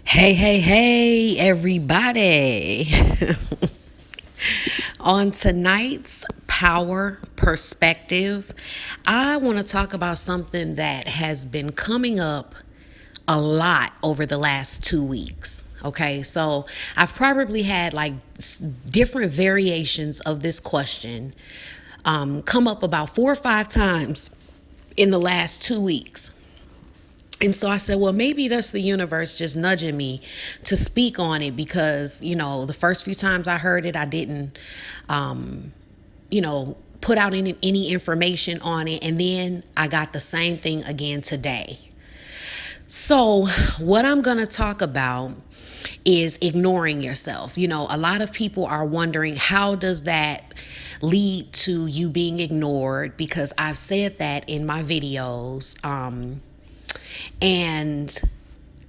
Hey, hey, hey, everybody. On tonight's Power Perspective, I want to talk about something that has been coming up a lot over the last 2 weeks. Okay, so I've probably had like different variations of this question come up about 4 or 5 times in the last 2 weeks. And so I said, well, maybe that's the universe just nudging me to speak on it because, the first few times I heard it, I didn't, put out any information on it. And then I got the same thing again today. So, what I'm going to talk about is ignoring yourself. A lot of people are wondering, how does that lead to you being ignored? Because I've said that in my videos. And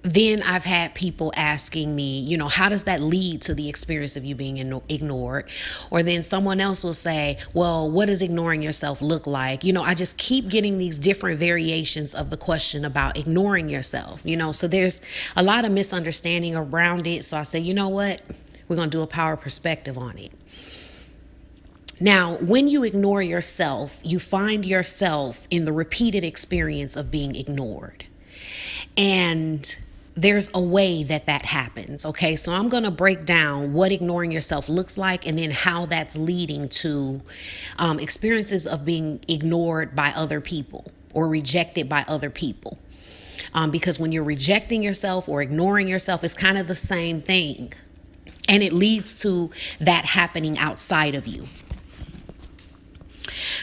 then I've had people asking me, how does that lead to the experience of you being ignored? Or then someone else will say, well, what does ignoring yourself look like? I just keep getting these different variations of the question about ignoring yourself, so there's a lot of misunderstanding around it. So I say, you know what? We're going to do a power perspective on it. Now, when you ignore yourself, you find yourself in the repeated experience of being ignored. And there's a way that happens. Okay, so I'm going to break down what ignoring yourself looks like and then how that's leading to experiences of being ignored by other people or rejected by other people. Because when you're rejecting yourself or ignoring yourself, it's kind of the same thing. And it leads to that happening outside of you.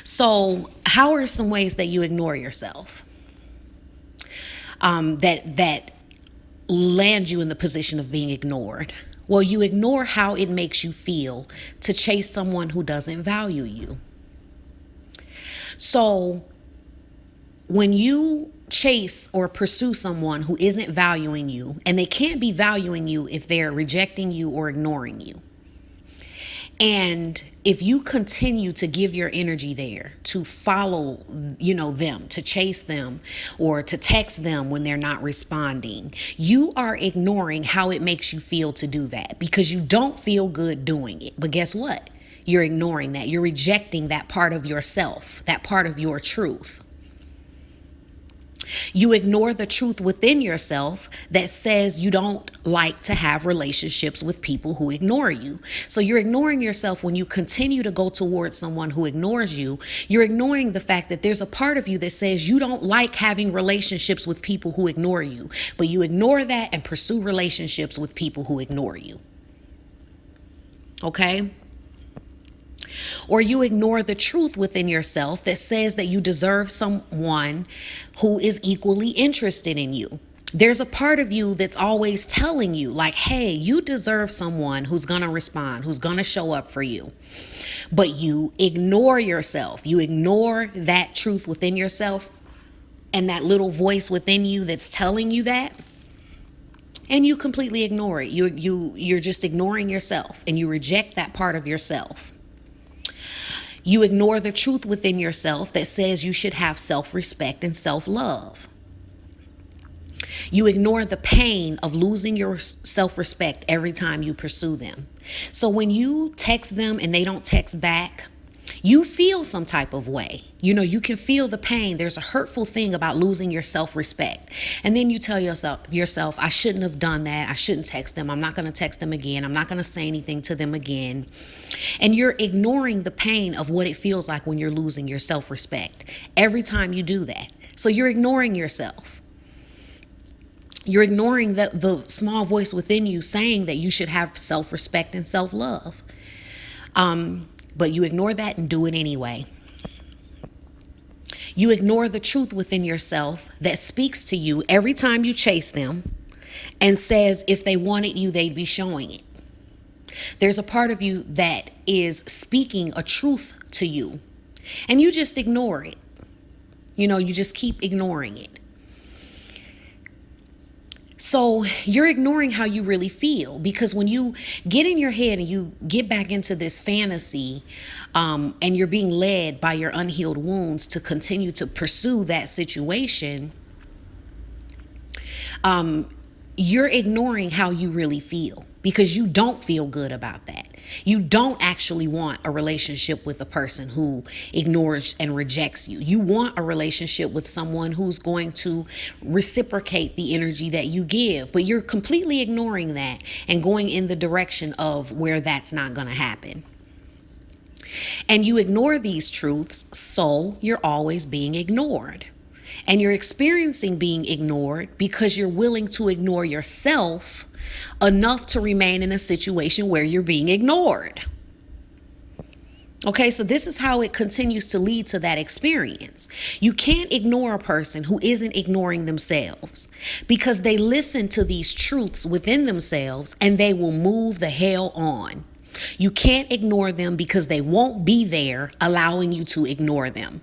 So, how are some ways that you ignore yourself? That land you in the position of being ignored? Well, you ignore how it makes you feel to chase someone who doesn't value you. So when you chase or pursue someone who isn't valuing you, and they can't be valuing you if they're rejecting you or ignoring you, and if you continue to give your energy there, to follow, them, to chase them, or to text them when they're not responding, you are ignoring how it makes you feel to do that because you don't feel good doing it. But guess what? You're ignoring that. You're rejecting that part of yourself, that part of your truth. You ignore the truth within yourself that says you don't like to have relationships with people who ignore you. So you're ignoring yourself when you continue to go towards someone who ignores you. You're ignoring the fact that there's a part of you that says you don't like having relationships with people who ignore you, but you ignore that and pursue relationships with people who ignore you. Okay? Or you ignore the truth within yourself that says that you deserve someone who is equally interested in you. There's a part of you that's always telling you, like, hey, you deserve someone who's going to respond, who's going to show up for you. But you ignore yourself. You ignore that truth within yourself and that little voice within you that's telling you that. And you completely ignore it. You're just ignoring yourself, and you reject that part of yourself. You ignore the truth within yourself that says you should have self-respect and self-love. You ignore the pain of losing your self-respect every time you pursue them. So when you text them and they don't text back, you feel some type of way. You can feel the pain. There's a hurtful thing about losing your self-respect. And then you tell yourself, I shouldn't have done that. I shouldn't text them. I'm not going to text them again. I'm not going to say anything to them again. And you're ignoring the pain of what it feels like when you're losing your self-respect every time you do that. So you're ignoring yourself. You're ignoring the small voice within you saying that you should have self-respect and self-love. But you ignore that and do it anyway. You ignore the truth within yourself that speaks to you every time you chase them and says if they wanted you, they'd be showing it. There's a part of you that is speaking a truth to you, and you just ignore it. You just keep ignoring it. So you're ignoring how you really feel, because when you get in your head and you get back into this fantasy, and you're being led by your unhealed wounds to continue to pursue that situation, you're ignoring how you really feel, because you don't feel good about that. You don't actually want a relationship with a person who ignores and rejects you. You want a relationship with someone who's going to reciprocate the energy that you give, but you're completely ignoring that and going in the direction of where that's not going to happen. And you ignore these truths, so you're always being ignored. And you're experiencing being ignored because you're willing to ignore yourself enough to remain in a situation where you're being ignored. Okay, so this is how it continues to lead to that experience. You can't ignore a person who isn't ignoring themselves, because they listen to these truths within themselves and they will move the hell on. You can't ignore them because they won't be there allowing you to ignore them.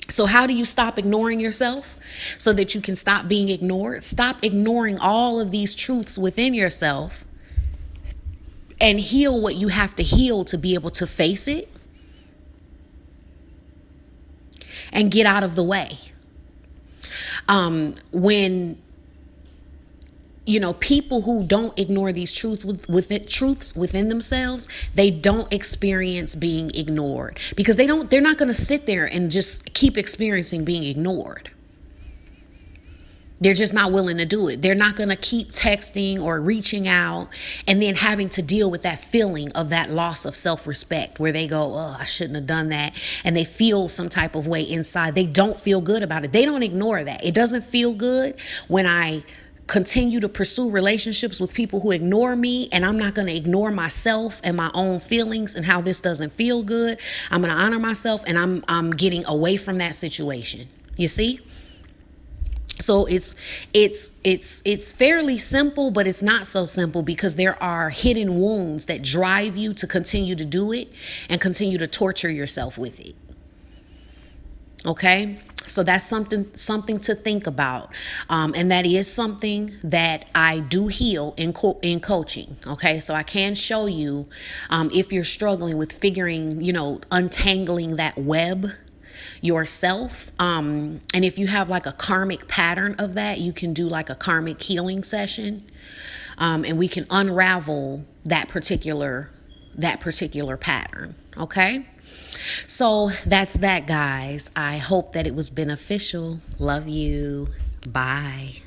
So how do you stop ignoring yourself so that you can stop being ignored? Stop ignoring all of these truths within yourself and heal what you have to heal to be able to face it and get out of the way. When people who don't ignore these truths within themselves, they don't experience being ignored, because they're not going to sit there and just keep experiencing being ignored. They're just not willing to do it. They're not going to keep texting or reaching out and then having to deal with that feeling of that loss of self-respect, where they go, oh, I shouldn't have done that. And they feel some type of way inside. They don't feel good about it. They don't ignore that. It doesn't feel good when I continue to pursue relationships with people who ignore me, and I'm not going to ignore myself and my own feelings and how this doesn't feel good. I'm going to honor myself, and I'm getting away from that situation. You see? So it's fairly simple, but it's not so simple, because there are hidden wounds that drive you to continue to do it and continue to torture yourself with it. Okay? So that's something to think about. And that is something that I do heal in coaching. Okay, so I can show you if you're struggling with figuring, untangling that web yourself. And if you have like a karmic pattern of that, you can do like a karmic healing session. And we can unravel that particular pattern. Okay. So that's that, guys. I hope that it was beneficial. Love you. Bye.